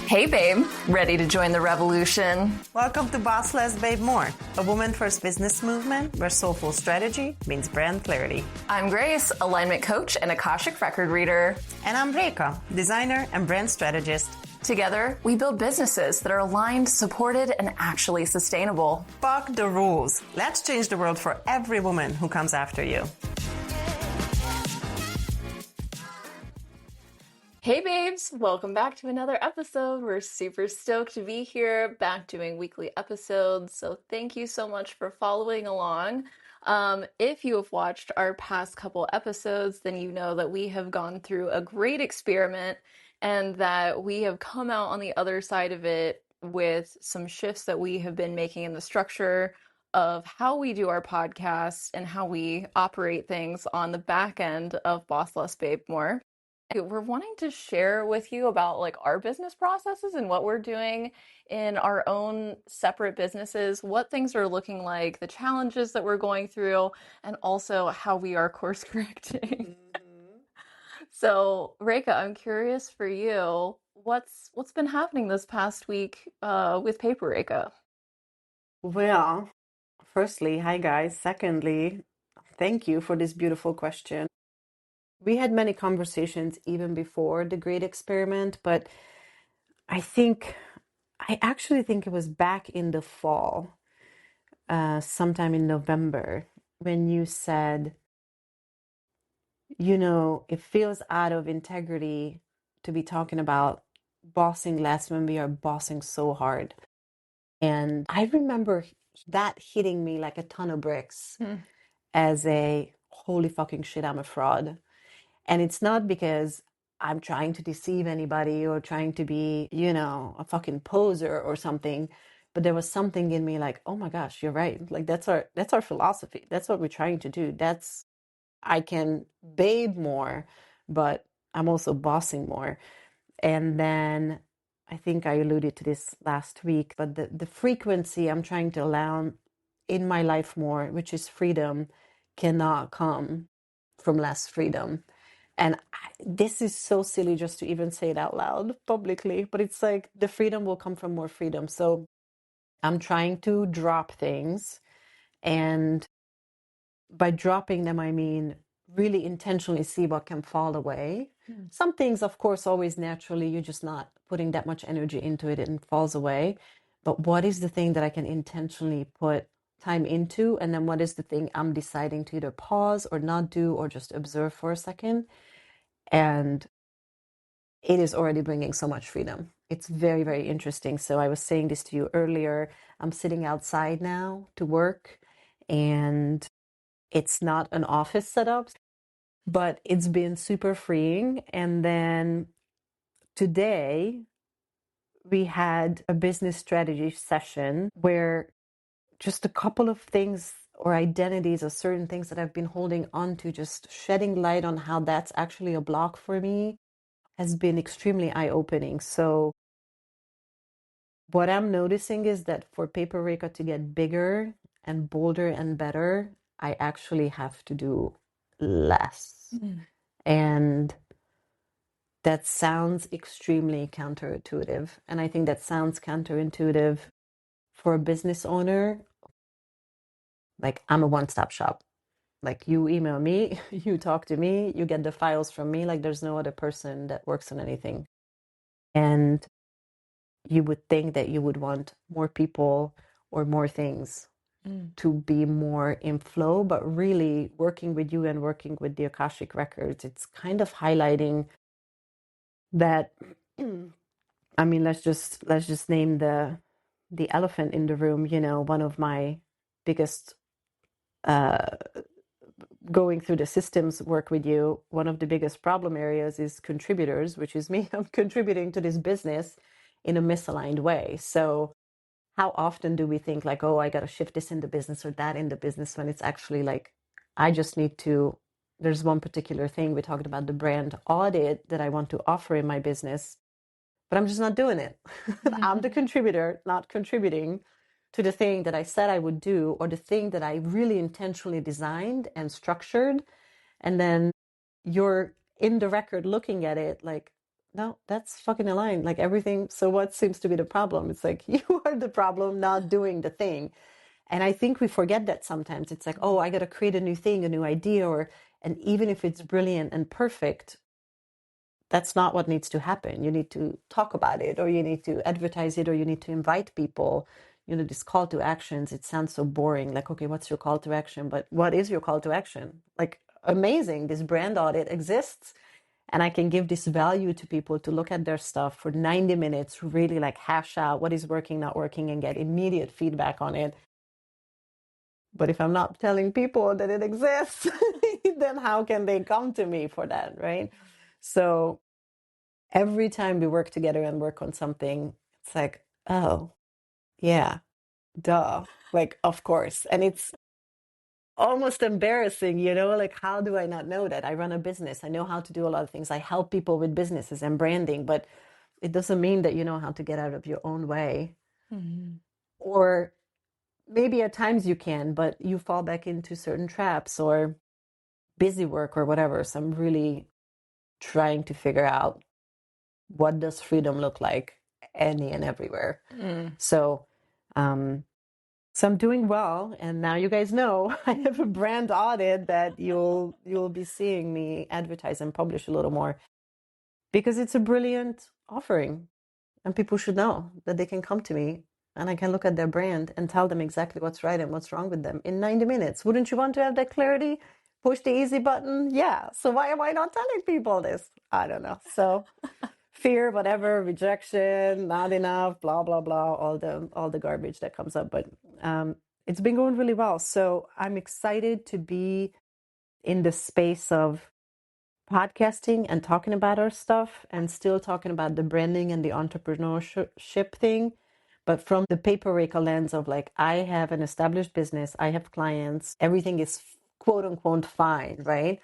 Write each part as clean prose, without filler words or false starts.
Hey babe, ready to join the revolution? Welcome to Boss Less Babe More, a woman-first business movement where soulful strategy means brand clarity. I'm Grace, alignment coach and Akashic record reader. And I'm Réka, designer and brand strategist. Together, we build businesses that are aligned, supported, and actually sustainable. Fuck the rules. Let's change the world for every woman who comes after you. Hey babes, welcome back to another episode. We're super stoked to be here, back doing weekly episodes. So thank you so much for following along. If you have watched our past couple episodes, then you know that we have gone through a great experiment and that we have come out on the other side of it with some shifts that we have been making in the structure of how we do our podcast and how we operate things on the back end of Boss Less Babe More. We're wanting to share with you about like our business processes and what we're doing in our own separate businesses, what things are looking like, the challenges that we're going through, and also how we are course correcting. So, Réka, I'm curious for you, what's been happening this past week with Paper Réka? Well, firstly, hi guys. Secondly, thank you for this beautiful question. We had many conversations even before the great experiment, but I actually think it was back in the fall, sometime in November, when you said, it feels out of integrity to be talking about bossing less when we are bossing so hard. And I remember that hitting me like a ton of bricks as a holy fucking shit, I'm a fraud. And it's not because I'm trying to deceive anybody or trying to be, a fucking poser or something. But there was something in me like, oh my gosh, you're right. Like that's our philosophy. That's what we're trying to do. I can babe more, but I'm also bossing more. And then I think I alluded to this last week, but the frequency I'm trying to allow in my life more, which is freedom, cannot come from less freedom. And this is so silly just to even say it out loud publicly, but it's like the freedom will come from more freedom. So I'm trying to drop things. And by dropping them, I mean really intentionally see what can fall away. Some things, of course, always naturally, you're just not putting that much energy into it and it falls away. But what is the thing that I can intentionally put time into? And then what is the thing I'm deciding to either pause or not do or just observe for a second? And it is already bringing so much freedom. It's very, very interesting. So I was saying this to you earlier. I'm sitting outside now to work, and it's not an office setup, but it's been super freeing. And then today we had a business strategy session where just a couple of things or identities or certain things that I've been holding on to, just shedding light on how that's actually a block for me, has been extremely eye-opening. So what I'm noticing is that for Paper Réka to get bigger and bolder and better, I actually have to do less. And that sounds extremely counterintuitive. And I think that sounds counterintuitive for a business owner. Like, I'm a one-stop shop. Like, you email me, you talk to me, you get the files from me. Like, there's no other person that works on anything. And you would think that you would want more people or more things to be more in flow, but really working with you and working with the Akashic records, it's kind of highlighting that. I mean, let's just name the elephant in the room. One of my biggest going through the systems work with you, one of the biggest problem areas is contributors, which is me. I'm contributing to this business in a misaligned way. So how often do we think like, oh, I got to shift this in the business or that in the business, when it's actually like, I just need to, there's one particular thing we talked about, the brand audit that I want to offer in my business, but I'm just not doing it. I'm the contributor, not contributing to the thing that I said I would do, or the thing that I really intentionally designed and structured. And then you're in the record looking at it like, no, that's fucking aligned. Like everything. So what seems to be the problem? It's like you are the problem, not doing the thing. And I think we forget that sometimes. It's like, oh, I got to create a new thing, a new idea, and even if it's brilliant and perfect, that's not what needs to happen. You need to talk about it, or you need to advertise it, or you need to invite people. This call to actions, it sounds so boring. Like, okay, what's your call to action? But what is your call to action? Like, amazing. This brand audit exists. And I can give this value to people to look at their stuff for 90 minutes, really like hash out what is working, not working, and get immediate feedback on it. But if I'm not telling people that it exists, then how can they come to me for that, right? So every time we work together and work on something, it's like, oh, yeah, duh. Like, of course. And it's almost embarrassing, like, how do I not know that? I run a business. I know how to do a lot of things. I help people with businesses and branding, but it doesn't mean that you know how to get out of your own way. Mm-hmm. Or maybe at times you can, but you fall back into certain traps or busy work or whatever. So I'm really trying to figure out, what does freedom look like any and everywhere. Mm. So um so I'm doing well, and now you guys know I have a brand audit that you'll be seeing me advertise and publish a little more, because it's a brilliant offering, and people should know that they can come to me and I can look at their brand and tell them exactly what's right and what's wrong with them in 90 minutes. Wouldn't you want to have that clarity? Push the easy button. Yeah. So why am I not telling people this? I don't know. So fear, whatever, rejection, not enough, blah blah blah, all the garbage that comes up. But it's been going really well. So I'm excited to be in the space of podcasting and talking about our stuff, and still talking about the branding and the entrepreneurship thing, but from the paper Réka lens of like, I have an established business, I have clients, everything is quote unquote fine, right?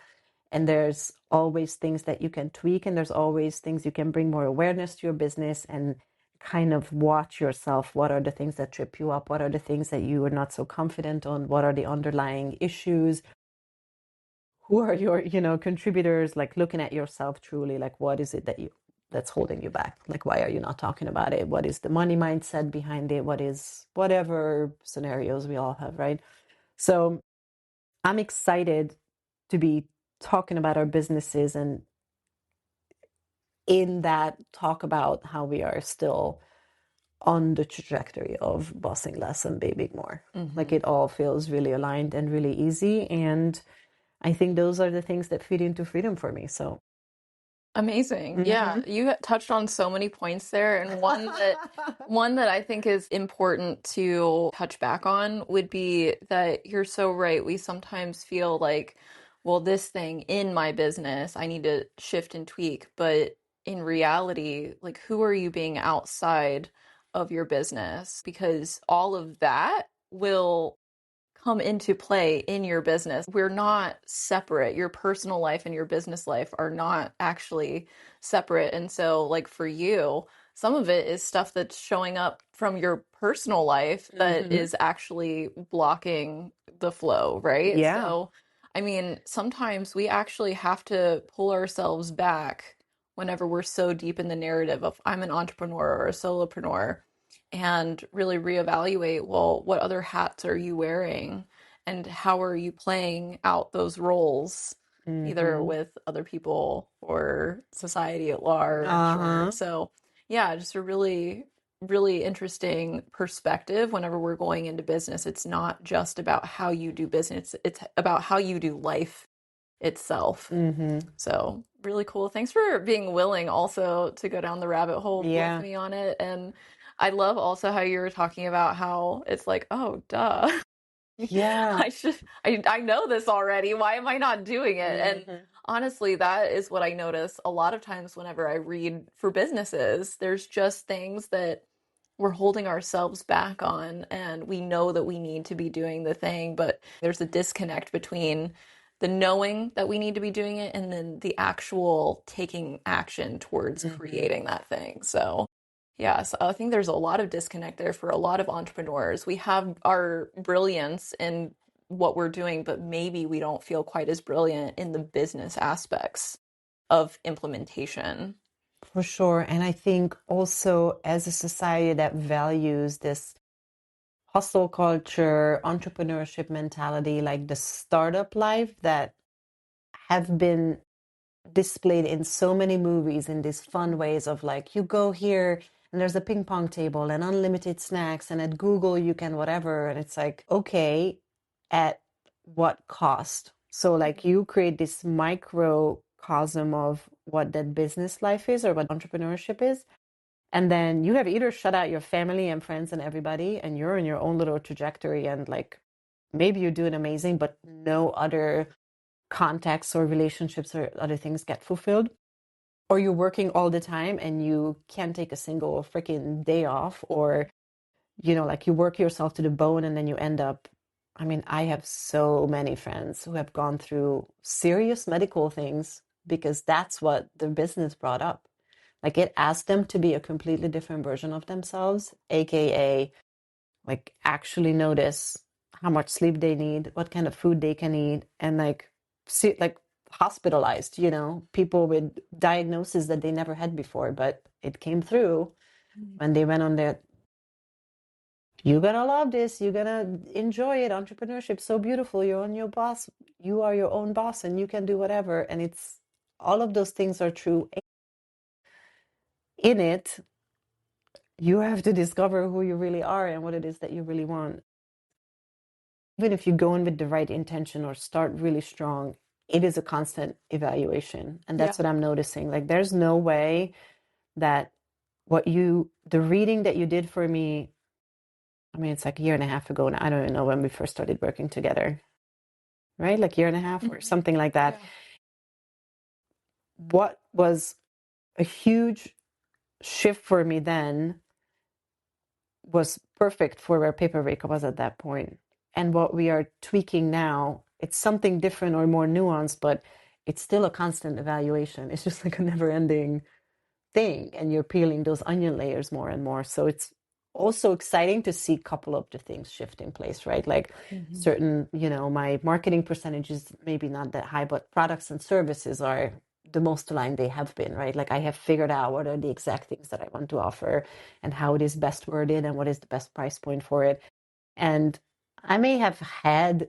And there's always things that you can tweak, and there's always things you can bring more awareness to your business, and kind of watch yourself. What are the things that trip you up? What are the things that you are not so confident on? What are the underlying issues? Who are your contributors? Like, looking at yourself truly, like, what is it that's holding you back? Like, why are you not talking about it? What is the money mindset behind it? What is whatever scenarios we all have, right? So I'm excited to be talking about our businesses, and in that, talk about how we are still on the trajectory of bossing less and babying more. Like, Mm-hmm. it all feels really aligned and really easy, and I think those are the things that feed into freedom for me. So Amazing. Yeah, mhm. you touched on so many points there, and one that I think is important to touch back on would be that you're so right. We sometimes feel like, well, this thing in my business, I need to shift and tweak, but in reality, like, who are you being outside of your business? Because all of that will come into play in your business. We're not separate. Your personal life and your business life are not actually separate. And so, like, for you, some of it is stuff that's showing up from your personal life that Mhm. is actually blocking the flow, right? Yeah. So, I mean, sometimes we actually have to pull ourselves back whenever we're so deep in the narrative of I'm an entrepreneur or a solopreneur, and really reevaluate, well, what other hats are you wearing and how are you playing out those roles, either Mhm. with other people or society at large, or Uh-huh. so. Yeah, just a really, really interesting perspective whenever we're going into business. It's not just about how you do business, it's about how you do life itself. Mhm. So really cool. Thanks for being willing also to go down the rabbit hole with Yeah. me on it. And I love also how you were talking about how it's like, oh, duh. Yeah. I know this already. Why am I not doing it? And Mhm. honestly, that is what I notice a lot of times whenever I read for businesses. There's just things that we're holding ourselves back on, and we know that we need to be doing the thing, but there's a disconnect between the knowing that we need to be doing it and then the actual taking action towards Mhm. creating that thing. So yes, I think there's a lot of disconnect there for a lot of entrepreneurs. We have our brilliance in what we're doing, but maybe we don't feel quite as brilliant in the business aspects of implementation. For sure. And I think also as a society that values this hustle culture, entrepreneurship mentality, like the startup life that have been displayed in so many movies in these fun ways of like you go here and there's a ping pong table and unlimited snacks and at Google you can whatever and it's like okay at what cost? So like you create this microcosm of what that business life is or what entrepreneurship is, and then you have either shut out your family and friends and everybody and you're in your own little trajectory and like maybe you're doing amazing but no other contacts or relationships or other things get fulfilled, or you're working all the time and you can't take a single freaking day off, or like you work yourself to the bone and then you end up, I mean, I have so many friends who have gone through serious medical things because that's what their business brought up. Like it asked them to be a completely different version of themselves, aka like actually notice how much sleep they need, what kind of food they can eat, and like see like hospitalized, people with diagnoses that they never had before, but it came through when they went on their you're gonna love this, you're gonna enjoy it, entrepreneurship so beautiful, you're on your boss, you are your own boss and you can do whatever, and it's all of those things are true. In it you have to discover who you really are and what it is that you really want. Even if you go in with the right intention or start really strong, it is a constant evaluation. And Yeah. that's what I'm noticing. Like, there's no way that the reading that you did for me, I mean, it's like a year and a half ago, and I don't even know when we first started working together, right? Like, year and a half or something like that. Yeah. What was a huge shift for me then was perfect for where Paper Réka was at that point. And what we are tweaking now, it's something different or more nuanced, but it's still a constant evaluation. It's just like a never ending thing. And you're peeling those onion layers more and more. So it's also exciting to see a couple of the things shift in place, right? Like certain, my marketing percentage is maybe not that high, but products and services are the most aligned they have been, right? Like I have figured out what are the exact things that I want to offer and how it is best worded and what is the best price point for it. And I may have had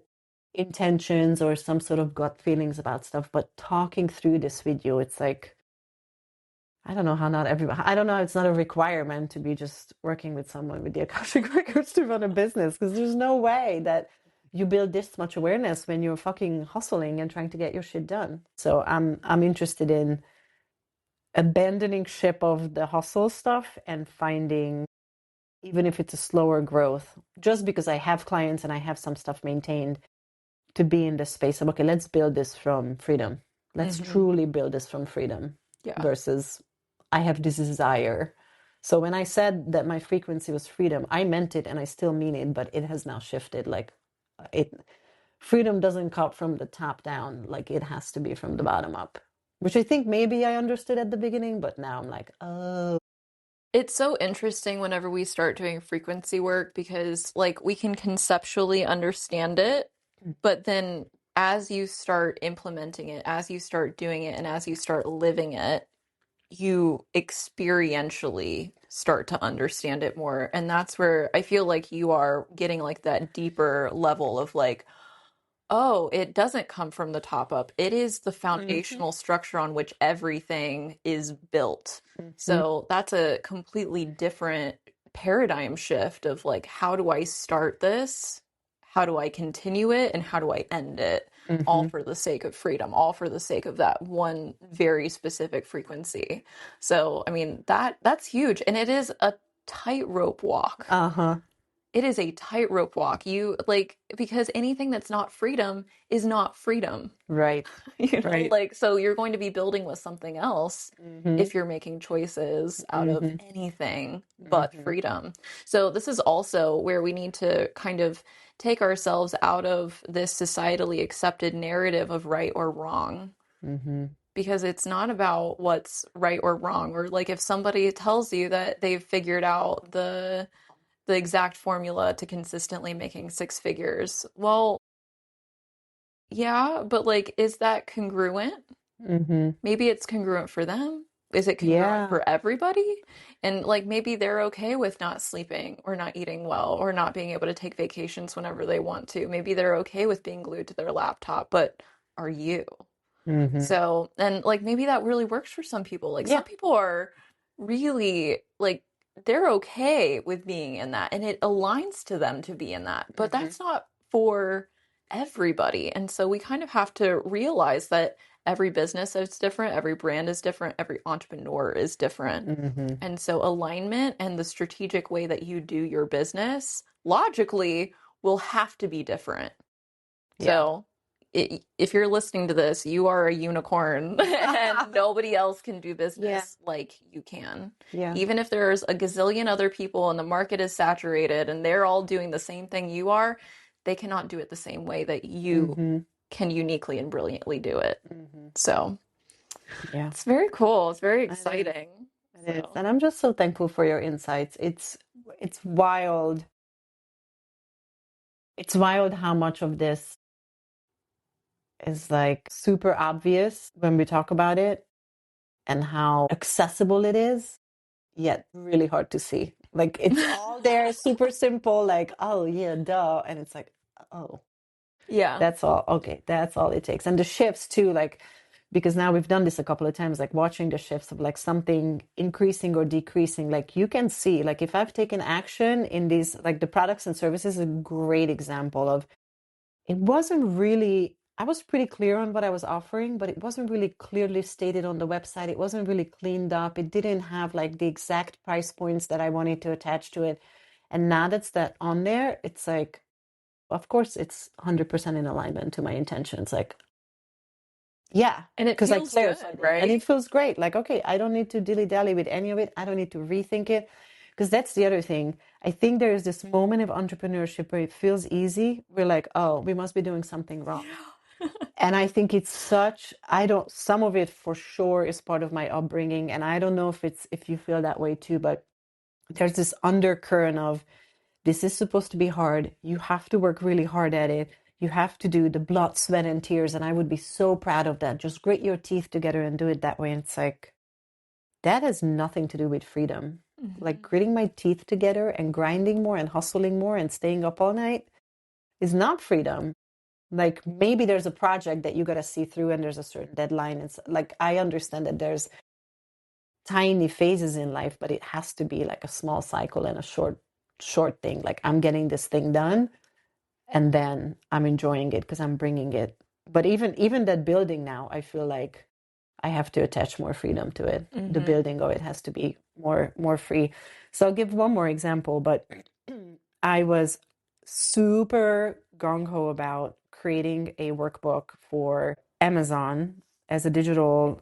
intentions or some sort of gut feelings about stuff, but talking through this video, it's like, I don't know how not everybody, I don't know, it's not a requirement to be just working with someone with the Akashic records to run a business, because there's no way that you build this much awareness when you're fucking hustling and trying to get your shit done. So I'm interested in abandoning ship of the hustle stuff and finding, even if it's a slower growth, just because I have clients and I have some stuff maintained, to be in the space of, okay, let's build this from freedom. Let's truly build this from freedom Yeah. versus I have this desire. So when I said that my frequency was freedom, I meant it and I still mean it, but it has now shifted. Like it, freedom doesn't come from the top down. Like it has to be from the bottom up, which I think maybe I understood at the beginning, but now I'm like, oh. It's so interesting whenever we start doing frequency work because, like, we can conceptually understand it, but then as you start implementing it, as you start doing it, and as you start living it, you experientially start to understand it more. And that's where I feel like you are getting like that deeper level of like, oh, it doesn't come from the top up. It is the foundational structure on which everything is built. Mm-hmm. So that's a completely different paradigm shift of like, how do I start this? How do I continue it? And how do I end it? All Mm-hmm. for the sake of freedom, all for the sake of that one very specific frequency. So, I mean, that's huge. And it is a tightrope walk. Uh-huh. It is a tightrope walk. You like, because anything that's not freedom is not freedom. Right. Right. Like, so you're going to be building with something else Mm-hmm. if you're making choices out of Mm-hmm. anything but Mm-hmm. freedom. So this is also where we need to kind of take ourselves out of this societally accepted narrative of right or wrong, Mm-hmm. because it's not about what's right or wrong. Or like if somebody tells you that they've figured out the exact formula to consistently making six figures. Well, yeah, but like, is that congruent? Mm-hmm. Maybe it's congruent for them, is it congruent Yeah. for everybody? And like maybe they're okay with not sleeping or not eating well or not being able to take vacations whenever they want to. Maybe they're okay with being glued to their laptop, but are you? Hmm. So, and like maybe that really works for some people. Like some Yeah. people are really like they're okay with being in that and it aligns to them to be in that. But Hmm. that's not for everybody. And so we kind of have to realize that every business is different, every brand is different, every entrepreneur is different. Hmm. And so alignment and the strategic way that you do your business logically will have to be different. Yeah. So if you're listening to this, you are a unicorn and nobody else can do Yeah. business like you can. Yeah. Even if there's a gazillion other people and the market is saturated and they're all doing the same thing you are, they cannot do it the same way that you Hmm. can uniquely and brilliantly do it. Hmm. So Yeah. it's very cool. It's very It is. exciting. It is. So, And I'm just so thankful for your insights. It's wild. It's wild how much of this is like super obvious when we talk about it and how accessible it is, yet really hard to see. Like it's all there, super simple, like, oh yeah, duh. And it's like, oh, yeah. that's all. Okay, that's all it takes. And the shifts too, like, because now we've done this a couple of times, like watching the shifts of like something increasing or decreasing, like you can see, like if I've taken action in these, like the products and services is a great example of it wasn't really, I was pretty clear on what I was offering, but it wasn't really clearly stated on the website. It wasn't really cleaned up. It didn't have like the exact price points that I wanted to attach to it. And now that's that on there, it's like, of course, it's 100% in alignment to my intentions. Like, yeah, And it because I feels good, clarified it and right? it feels great. Like, okay, I don't need to dilly dally with any of it. I don't need to rethink it. Because that's the other thing. I think there is this moment of entrepreneurship where it feels easy. We're like, oh, we must be doing something wrong. Yeah. And I think it's such, I don't, some of it for sure is part of my upbringing. And I don't know if it's, if you feel that way too, but there's this undercurrent of this is supposed to be hard. You have to work really hard at it. You have to do the blood, sweat, and tears. And I would be so proud of that. Just grit your teeth together and do it that way. And it's like, that has nothing to do with freedom. Like Mhm. gritting my teeth together and grinding more and hustling more and staying up all night is not freedom. Like maybe there's a project that you got to see through and there's a certain deadline. It's like, I understand that there's tiny phases in life, but it has to be like a small cycle and a short thing. Like I'm getting this thing done and then I'm enjoying it because I'm bringing it. But even that building now, I feel like I have to attach more freedom to it. The Mhm. building of it has to be more free. So I'll give one more example, but I was super gung ho about creating a workbook for Amazon as a digital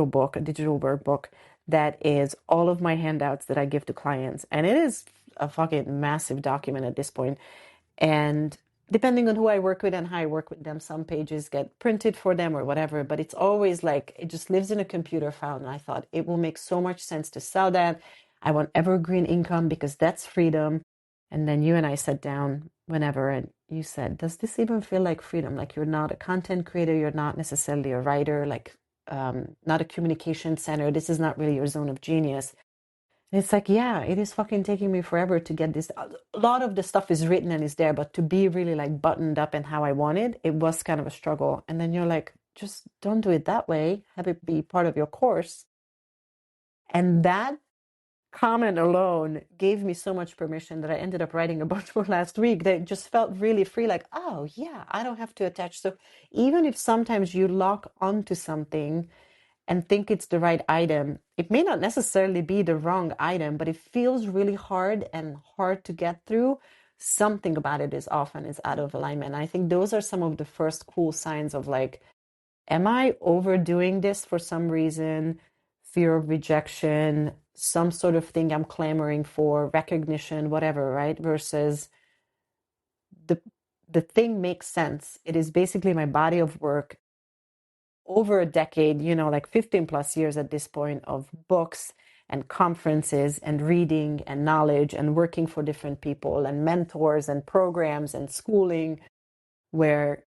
book, a digital workbook that is all of my handouts that I give to clients. And it is a fucking massive document at this point. And depending on who I work with and how I work with them, some pages get printed for them or whatever, but it's always like it just lives in a computer file. And I thought it will make so much sense to sell that. I want evergreen income because that's freedom. And then you and I sat down whenever and you said, does this even feel like freedom? Like you're not a content creator, you're not necessarily a writer, like not a communication center. This is not really your zone of genius. And it's like, yeah, it is fucking taking me forever to get this. A lot of the stuff is written and is there, but to be really like buttoned up and how I wanted, it was kind of a struggle. And then you're like, just don't do it that way. Have it be part of your course. And that comment alone gave me so much permission that I ended up writing a bunch more last week that just felt really free. Like, oh, yeah, I don't have to attach. So even if sometimes you lock onto something and think it's the right item, it may not necessarily be the wrong item, but it feels really hard and hard to get through. Something about it is off and is out of alignment. I think those are some of the first cool signs of like, am I overdoing this for some reason? Fear of rejection, some sort of thing I'm clamoring for, recognition, whatever, right? Versus the the thing makes sense. It is basically my body of work over a decade, like 15 plus years at this point of books and conferences and reading and knowledge and working for different people and mentors and programs and schooling where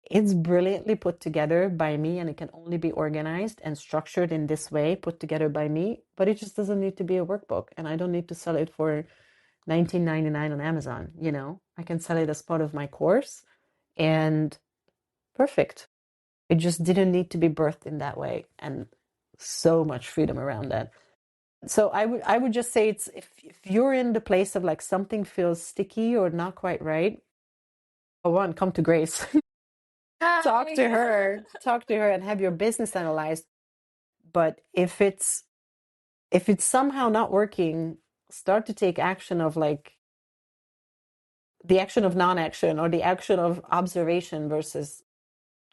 It's brilliantly put together by me, and it can only be organized and structured in this way, put together by me, but it just doesn't need to be a workbook, and I don't need to sell it for 19.99 on Amazon, you know? I can sell it as part of my course, and perfect. It just didn't need to be birthed in that way, and so much freedom around that. So I would just say it's if you're in the place of like something feels sticky or not quite right, oh, one, come to Grace. Hi. Talk to her and have your business analyzed. But if it's somehow not working, start to take action of like the action of non-action or the action of observation versus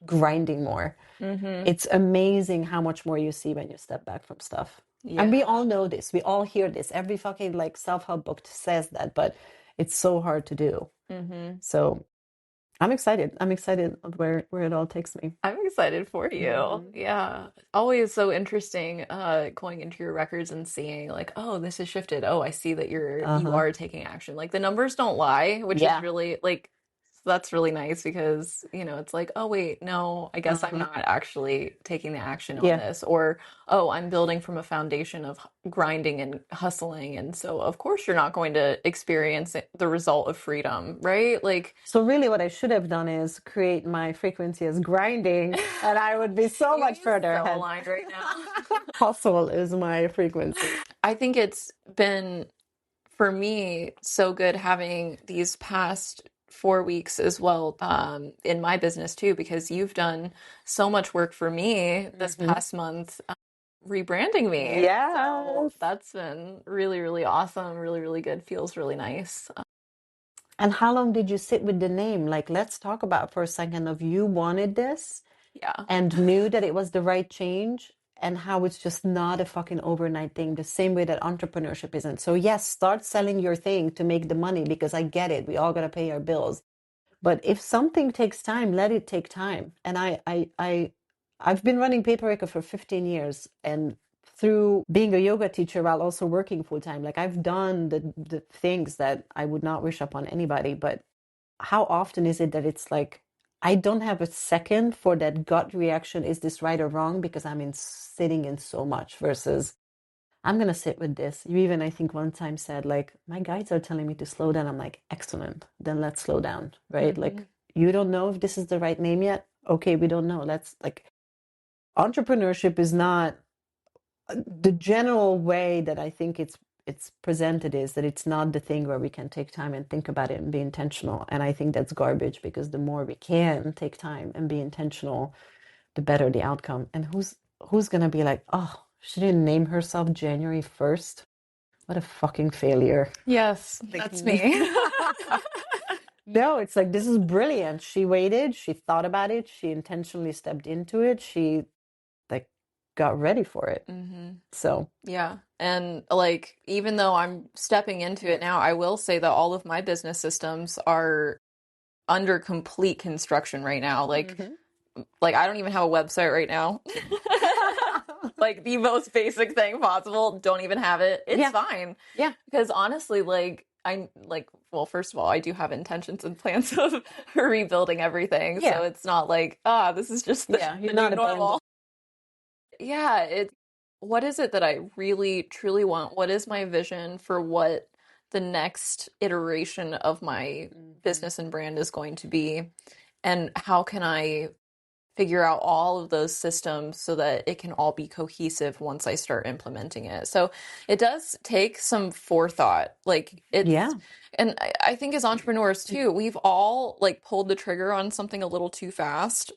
grinding more. Mm-hmm. It's amazing how much more you see when you step back from stuff. And we Yeah. all know this. We all hear this. Every fucking like self-help book says that, but it's so hard to do. Mm-hmm. So I'm excited. I'm excited of where it all takes me. I'm excited for you. Hmm. Yeah. Always so interesting going into your records and seeing like, oh, this has shifted. Oh, I see that you Uh-huh. are taking action. Like the numbers don't lie, which is Yeah. really like that's really nice because, it's like, oh wait, no, I guess I'm Uh-huh. not actually taking the action on Yeah. this. Or, oh, I'm building from a foundation of grinding and hustling. And so of course you're not going to experience the result of freedom, right? Like So really what I should have done is create my frequency as grinding, and I would be so you'd much be further so ahead. aligned right now. Hustle is my frequency. I think it's been for me so good having these past 4 weeks as well in my business too, because you've done so much work for me this Hmm. past month, rebranding me. So Yes. that's been really, really awesome, really, really good, feels really nice. And how long did you sit with the name? Like, let's talk about for a second of you wanted this Yeah. and knew that it was the right change, and how it's just not a fucking overnight thing, the same way that entrepreneurship isn't. So yes, start selling your thing to make the money, because I get it. We all got to pay our bills. But if something takes time, let it take time. And I've been running Paper Réka for 15 years, and through being a yoga teacher while also working full time, like I've done the things that I would not wish upon anybody. But how often is it that it's like I don't have a second for that gut reaction? Is this right or wrong? Because I'm in sitting in so much versus I'm gonna sit with this. You even, I think, one time said, like, my guides are telling me to slow down. I'm like, excellent. Then let's slow down, right? Hmm. Like, you don't know if this is the right name yet. Okay, we don't know. Let's like entrepreneurship is not the general way that I think it's presented is that it's not the thing where we can take time and think about it and be intentional. And I think that's garbage, because the more we can take time and be intentional, the better the outcome. And who's gonna be like, oh, she didn't name herself January 1st? What a fucking failure. Yes, Like, that's me. no, it's like, this is brilliant. She waited, she thought about it, she intentionally stepped into it, she like got ready for it. Hmm. So, Yeah. And like, even though I'm stepping into it now, I will say that all of my business systems are under complete construction right now. mhm. Like I don't even have a website right now. Like the most basic thing possible. Don't even have it. It's Yeah, fine. yeah, Because honestly, like I like well, first of all, I do have intentions and plans of rebuilding everything. yeah, So it's not like, this is just yeah. the You're new not abandoned. normal. Yeah, what is it that I really truly want? What is my vision for what the next iteration of my Mhm. business and brand is going to be? And how can I figure out all of those systems so that it can all be cohesive once I start implementing it? So it does take some forethought. Like Yeah. and I think as entrepreneurs too, we've all like pulled the trigger on something a little too fast,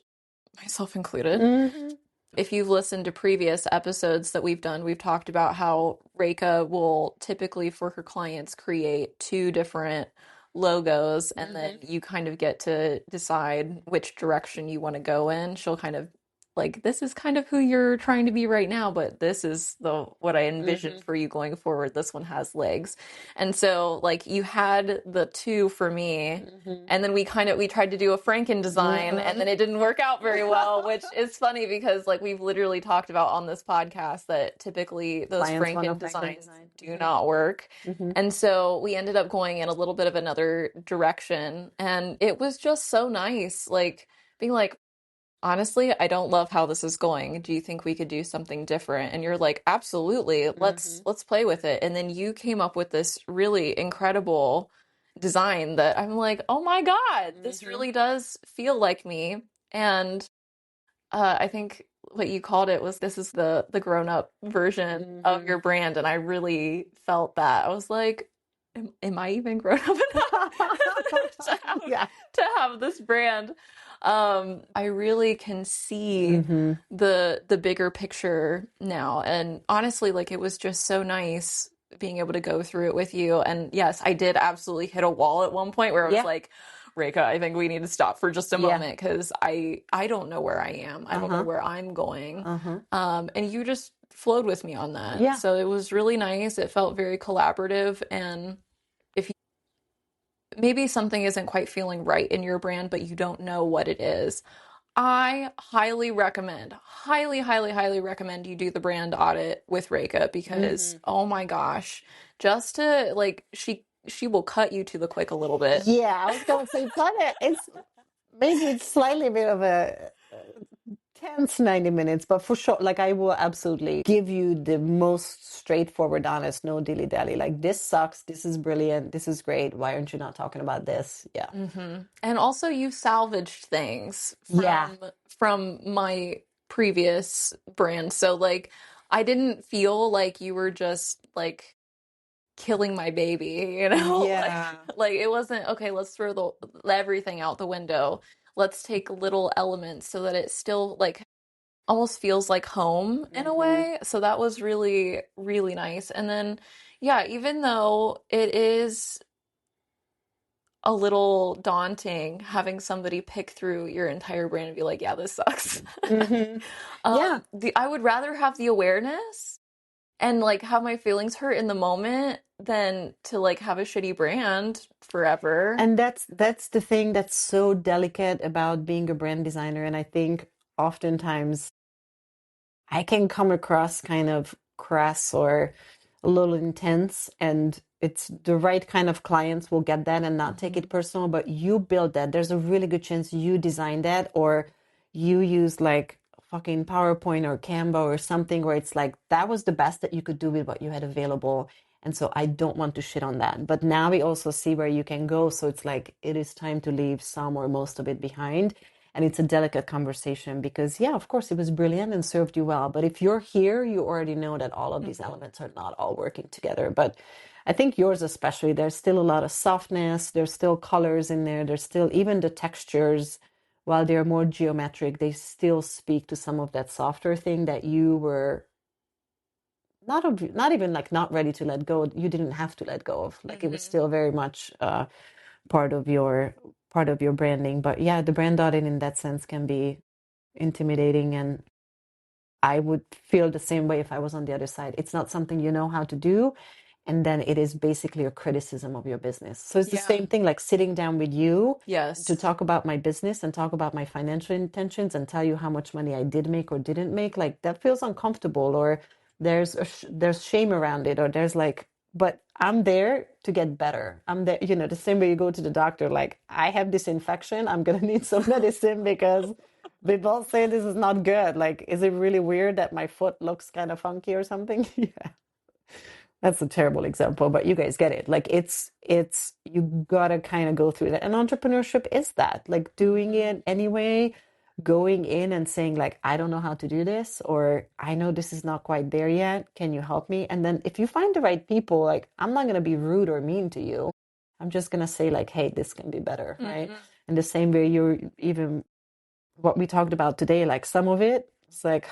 myself included. Hmm. If you've listened to previous episodes that we've done, we've talked about how Réka will typically for her clients create two different logos, and then Hmm. you kind of get to decide which direction you want to go in. She'll kind of like, this is kind of who you're trying to be right now, but this is the what I envisioned Hmm. for you going forward. This one has legs. And so like you had the two for me, Hmm. and then we tried to do a Franken design, and Hmm. then it didn't work out very well, which is funny because like we've literally talked about on this podcast that typically those Clients want a Franken Franklin designs design. do not work. Hmm. And so we ended up going in a little bit of another direction, and it was just so nice. Like being like, honestly, I don't love how this is going. Do you think we could do something different? And you're like, absolutely. Mm-hmm. Let's play with it. And then you came up with this really incredible design that I'm like, "Oh my God, this Mm-hmm. really does feel like me." And I think what you called it was this is the grown-up version of Mm-hmm. your brand, and I really felt that. I was like, am I even grown up enough to have Yeah. this brand? I really can see Mm-hmm. the bigger picture now, and honestly, like it was just so nice being able to go through it with you. And yes, I did absolutely hit a wall at one point where I was Yeah. like, Réka, I think we need to stop for just a Yeah. moment because I don't know where I am. I don't know Uh-huh. where I'm going. Uh-huh. And you just flowed with me on that. Yeah. So it was really nice. It felt very collaborative. And if maybe something isn't quite feeling right in your brand, but you don't know what it is, I highly recommend, highly, highly, highly recommend you do the brand audit with Réka because Mm-hmm. oh my gosh, just to like she will cut you to the quick a little bit. Yeah, I was gonna say it's maybe it's slightly bit of a tense 90 minutes, but for sure, like I will absolutely give you the most straightforward, honest, no dilly-dally. Like this sucks, this is brilliant, this is great. Why aren't you not talking about this? Yeah. And also you salvaged things Yeah. from my previous brand. So like I didn't feel like you were just like killing my baby, you know? Yeah. Like it wasn't okay, let's throw the everything out the window. Let's take little elements so that it still like almost feels like home in a Mm-hmm. way. So that was really, really nice. And then yeah, even though it is a little daunting having somebody pick through your entire brand and be like, yeah, this sucks. Mm-hmm. Yeah. I would rather have the awareness and like have my feelings hurt in the moment than to like have a shitty brand forever. And that's the thing that's so delicate about being a brand designer. And I think oftentimes I can come across kind of crass or a little intense, and it's the right kind of clients will get that and not take Hmm. it personal. But you build that. There's a really good chance you designed that, or you use like fucking PowerPoint or Canva or something where it's like that was the best that you could do with what you had available. And so I don't want to shit on that. But now we also see where you can go. So it's like it is time to leave some or most of it behind. And it's a delicate conversation because, yeah, of course, it was brilliant and served you well. But if you're here, you already know that all of these Hmm. elements are not all working together. But I think yours, especially, there's still a lot of softness. There's still colors in there. There's still even the textures, while they're more geometric, they still speak to some of that softer thing that you were not even like not ready to let go. You didn't have to let go of. Like it was Hmm. still very much part of your part of your branding. But yeah, the brand audit in that sense can be intimidating, and I would feel the same way if I was on the other side. It's not something you know how to do, and then it is basically a criticism of your business. So it's the Yeah. same thing like sitting down with you to Yes. talk about my business and talk about my financial intentions and tell you how much money I did make or didn't make. Like that feels uncomfortable, or there's shame around it, or there's like, but I'm there to get better. I'm there, the same way you go to the doctor, like I have this infection, I'm gonna need some medicine because they both say this is not good. Like, is it really weird that my foot looks kind of funky or something? Yeah, that's a terrible example, but you guys get it. Like, it's you gotta kind of go through that. And entrepreneurship is that, like, doing Hmm. it anyway, going in and saying, like, I don't know how to do this, or I know this is not quite there yet. Can you help me? And then if you find the right people, like, I'm not gonna be rude or mean to you. I'm just gonna say, like, hey, this can be better, right? Hmm. And the same way you're even what we talked about today, like some of it, it's like,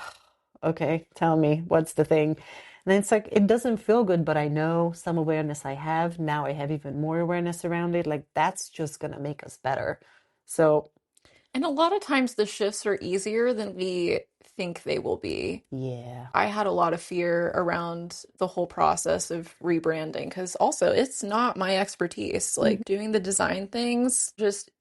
okay, tell me, what's the thing? And then it's like, it doesn't feel good, but I know some awareness I have. Now I have even more awareness around it. Like, that's just going to make us better. So, And a lot of times the shifts are easier than we think they will be. yeah. I had a lot of fear around the whole process of rebranding because also it's not my expertise. Mhm. Like doing the design things, just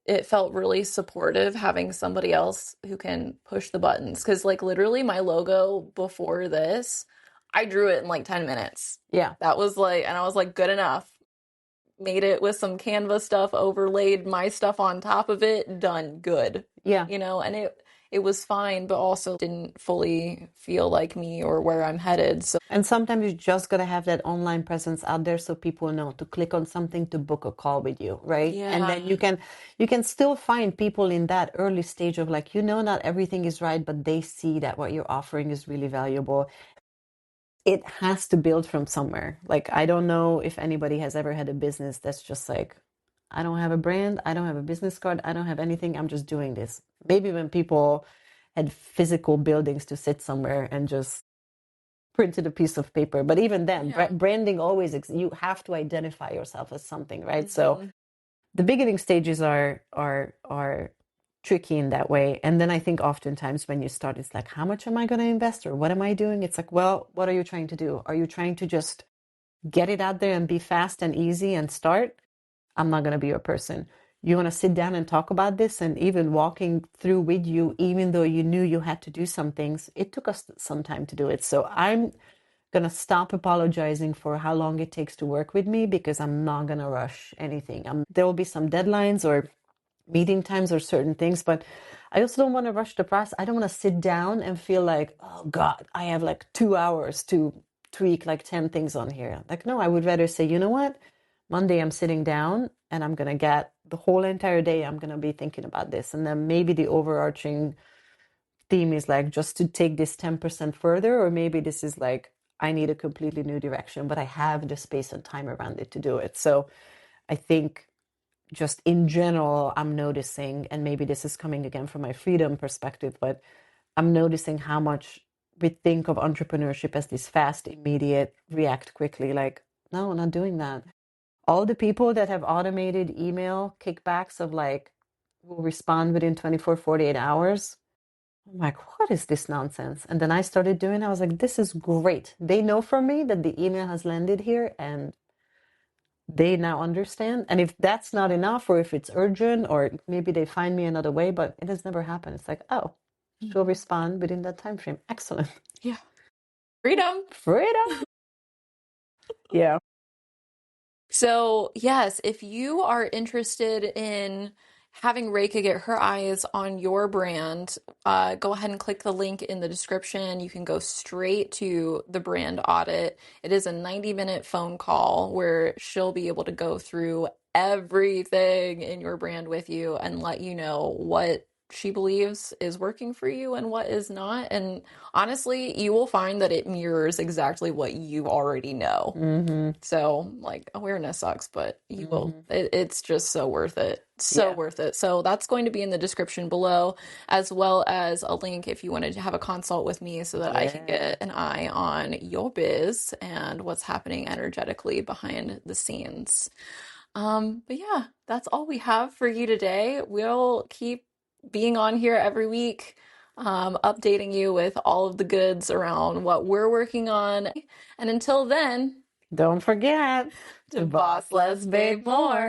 it felt really supportive having somebody else who can push the buttons. Because, like, literally, my logo before this, I drew it in like 10 minutes. Yeah. That was like, and I was like, good enough. Made it with some Canva stuff, overlaid my stuff on top of it, done, good. Yeah. And it was fine, but also didn't fully feel like me or where I'm headed. So And sometimes you just gotta have that online presence out there so people know to click on something to book a call with you, right? And yeah, then you can still find people in that early stage of like, not everything is right, but they see that what you're offering is really valuable. It has to build from somewhere. Like, I don't know if anybody has ever had a business that's just like, I don't have a brand, I don't have a business card, I don't have anything, I'm just doing this. Maybe when people had physical buildings to sit somewhere and just printed a piece of paper. But even then, yeah. branding always, you have to identify yourself as something, right? So Hmm. the beginning stages are tricky in that way. And then I think oftentimes when you start, it's like, how much am I going to invest or what am I doing? It's like, well, what are you trying to do? Are you trying to just get it out there and be fast and easy and start? I'm not going to be your person. You want to sit down and talk about this, and even walking through with you, even though you knew you had to do some things, it took us some time to do it. So I'm going to stop apologizing for how long it takes to work with me because I'm not going to rush anything. There will be some deadlines or meeting times or certain things, but I also don't want to rush the process. I don't want to sit down and feel like, oh God, I have like 2 hours to tweak like 10 things on here. Like, no, I would rather say, you know what? Monday I'm sitting down and I'm going to get the whole entire day, I'm going to be thinking about this. And then maybe the overarching theme is like just to take this 10% further, or maybe this is like, I need a completely new direction, but I have the space and time around it to do it. So I think just in general, I'm noticing, and maybe this is coming again from my freedom perspective, but I'm noticing how much we think of entrepreneurship as this fast, immediate, react quickly. Like, no, I'm not doing that. All the people that have automated email kickbacks of like, will respond within 24, 48 hours. I'm like, what is this nonsense? And then I started doing it. I was like, this is great. They know from me that the email has landed here and they now understand. And if that's not enough, or if it's urgent, or maybe they find me another way, but it has never happened. It's like, oh, she'll Hmm. respond within that time frame. Excellent. Yeah. Freedom. Freedom. Yeah. So, yes, if you are interested in having Réka get her eyes on your brand, go ahead and click the link in the description. You can go straight to the brand audit. It is a 90-minute phone call where she'll be able to go through everything in your brand with you and let you know what she believes is working for you and what is not. And honestly, you will find that it mirrors exactly what you already know. Mm-hmm. So, like, awareness sucks, but Mm-hmm. it's just so worth it. So Yeah. worth it. So, that's going to be in the description below, as well as a link if you wanted to have a consult with me so that I can Yeah. get an eye on your biz and what's happening energetically behind the scenes. But yeah, that's all we have for you today. We'll keep being on here every week, updating you with all of the goods around what we're working on. And until then, Don't forget to to boss boss less, less, babe babe more. more.